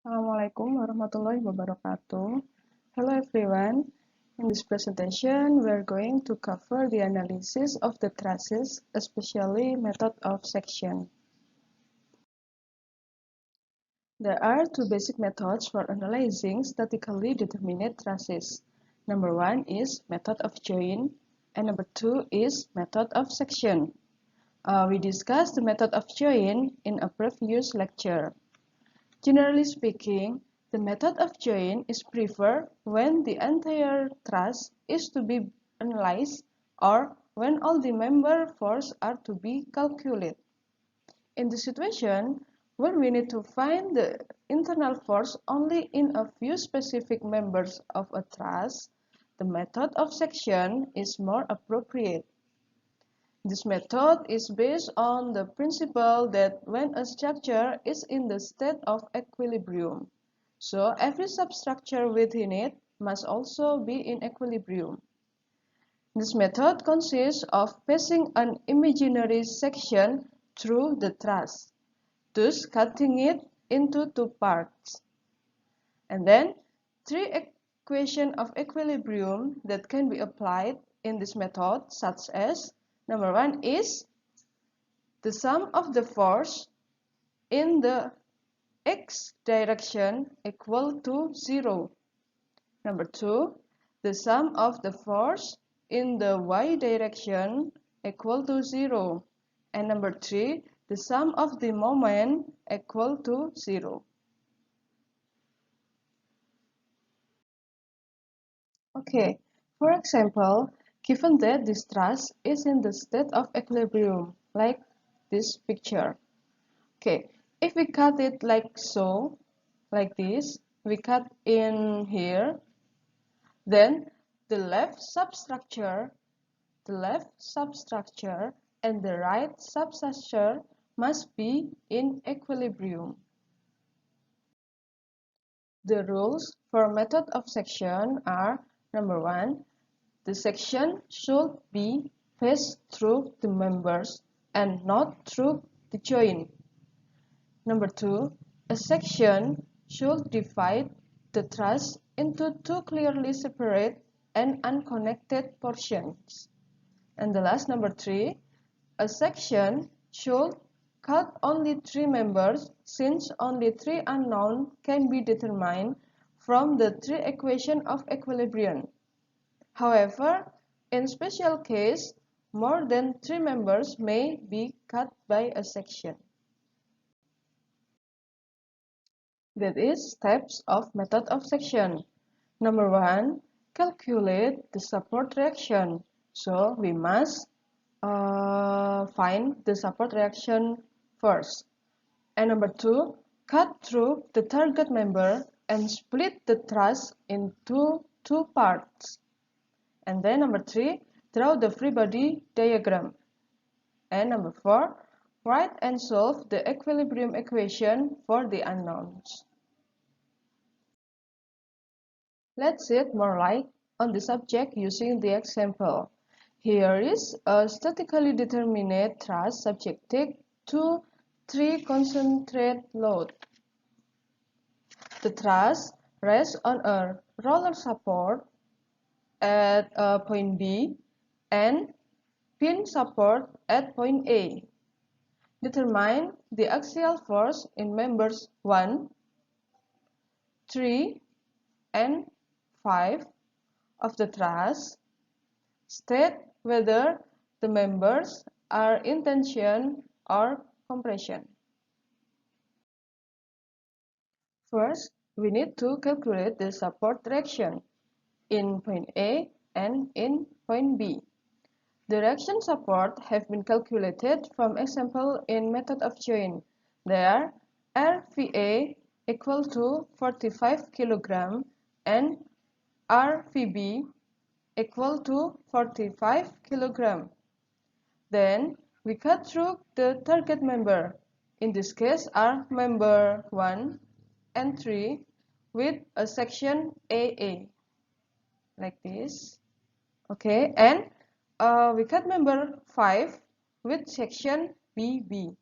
Assalamualaikum warahmatullahi wabarakatuh. Hello everyone. In this presentation, we are going to cover the analysis of the trusses, especially method of section. There are two basic methods for analyzing statically determinate trusses. Number one is method of join, and number two is method of section. We discussed the method of join in a previous lecture. Generally speaking, the method of join is preferred when the entire truss is to be analyzed or when all the member forces are to be calculated. In the situation where we need to find the internal force only in a few specific members of a truss, the method of section is more appropriate. This method is based on the principle that when a structure is in the state of equilibrium, so every substructure within it must also be in equilibrium. This method consists of passing an imaginary section through the truss, thus cutting it into two parts. And then, three equations of equilibrium that can be applied in this method, such as number one is the sum of the force in the x direction equal to 0. Number 2, the sum of the force in the y direction equal to 0. And number 3, the sum of the moment equal to 0. Okay, for example, given that this truss is in the state of equilibrium, like this picture. Okay, if we cut it like so, like this, we cut in here, then the left substructure and the right substructure must be in equilibrium. The rules for method of section are: number one, the section should be passed through the members and not through the joint. Number two, a section should divide the truss into two clearly separate and unconnected portions. And the last, number three, a section should cut only three members since only three unknown can be determined from the three equations of equilibrium. However, in special case, more than three members may be cut by a section. That is steps of method of section. Number one, calculate the support reaction. So we must find the support reaction first. And number two, cut through the target member and split the truss into two parts. And then number three, draw the free body diagram. And number four, write and solve the equilibrium equation for the unknowns. Let's shed more light on the subject using the example. Here is a statically determinate truss subjected to 3 concentrate load. The truss rests on a roller support at point B and pin support at point A. Determine the axial force in members 1, 3, and 5 of the truss. State whether the members are in tension or compression. First, we need to calculate the support reaction in point A and in point B. The reaction support have been calculated from example in method of join. They are RVA equal to 45 kg and RVB equal to 45 kg. Then we cut through the target member. In this case are member 1 and 3 with a section AA like this. Okay, and we cut member 5 with section BB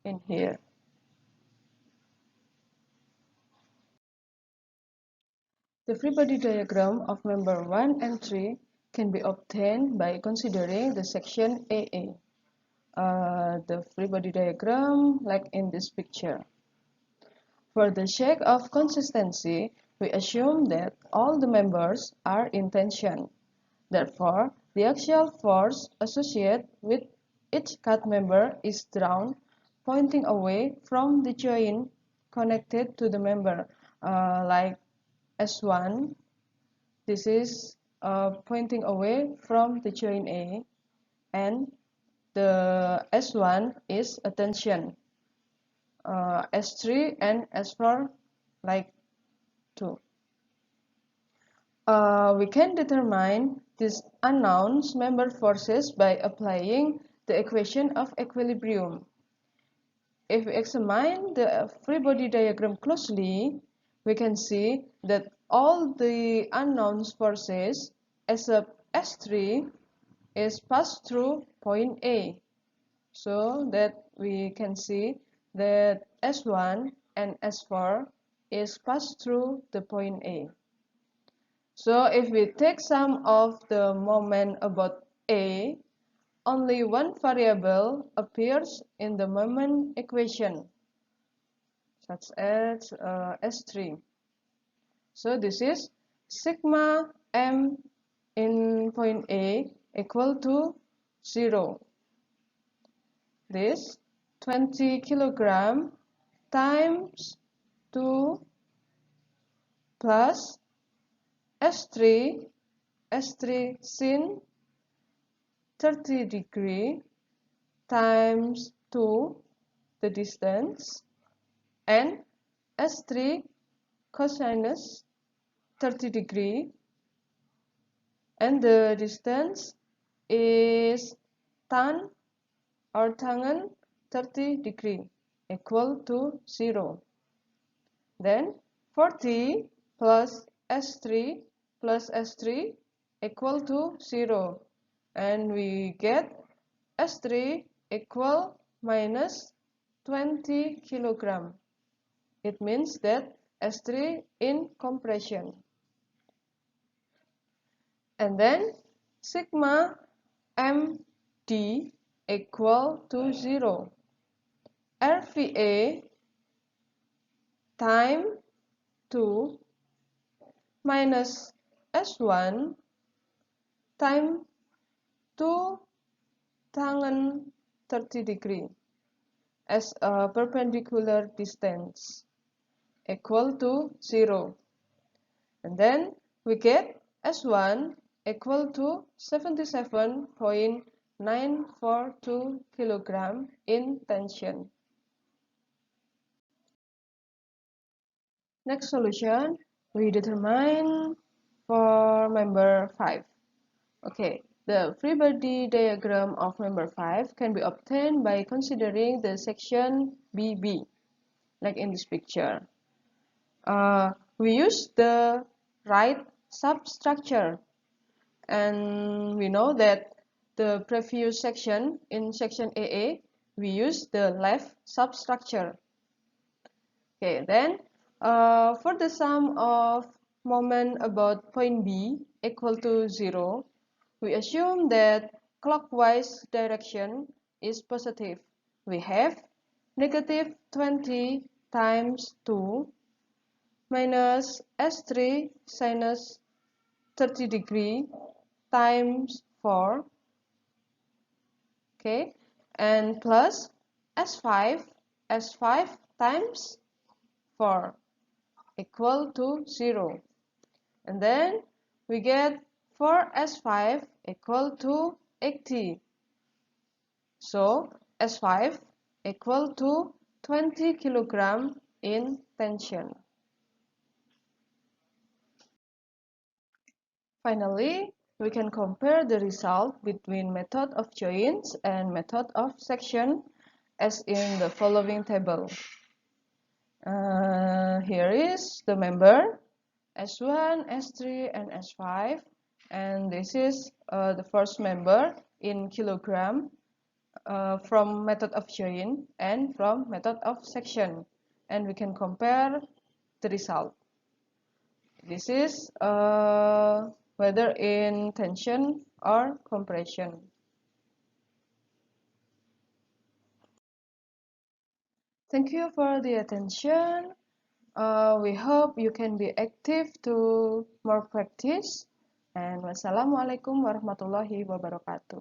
in here. The free body diagram of member 1 and 3 can be obtained by considering the section AA. The free body diagram like in this picture. For the sake of consistency, we assume that all the members are in tension. Therefore, the axial force associated with each cut member is drawn, pointing away from the joint connected to the member, like S1. This is pointing away from the joint A, and the S1 is a tension. S3 and S4 like 2. We can determine these unknown member forces by applying the equation of equilibrium. If we examine the free body diagram closely, we can see that all the unknown forces except S3 is passed through point A. So that we can see that S1 and S4 is passed through the point A. So if we take some of the moment about A, only one variable appears in the moment equation, such as S3. So this is sigma m in point A equal to 0. This 20 kilogram times 2 plus S3 sin 30 degree times 2 the distance and S3 cosinus 30 degree and the distance is tan or tangen 30 degree equal to 0. Then 40 plus S3 plus S3 equal to 0 and we get S3 equal minus 20 kilogram. It means that S3 in compression. And then sigma MD equal to 0. RVA time 2 minus S1 time 2 tangen 30 degree as a perpendicular distance equal to 0. And then we get S1 equal to 77.942 kilogram in tension. Next solution, we determine for member 5. Okay, the free body diagram of member 5 can be obtained by considering the section BB, like in this picture. We use the right substructure, and we know that the previous section, in section AA, we use the left substructure. Okay, then for the sum of moment about point B equal to 0, we assume that clockwise direction is positive. We have negative 20 times 2 minus S3 sinus 30 degree times 4, okay, and plus S5 times 4 equal to 0. And then we get 4S5 equal to 80. So S5 equal to 20 kilogram in tension. Finally, we can compare the result between method of joints and method of section as in the following table. Here is the member S1, S3, and S5, and this is the first member in kilogram from method of joint and from method of section, and we can compare the result. This is whether in tension or compression. Thank you for the attention. We hope you can be active to more practice. And wassalamualaikum warahmatullahi wabarakatuh.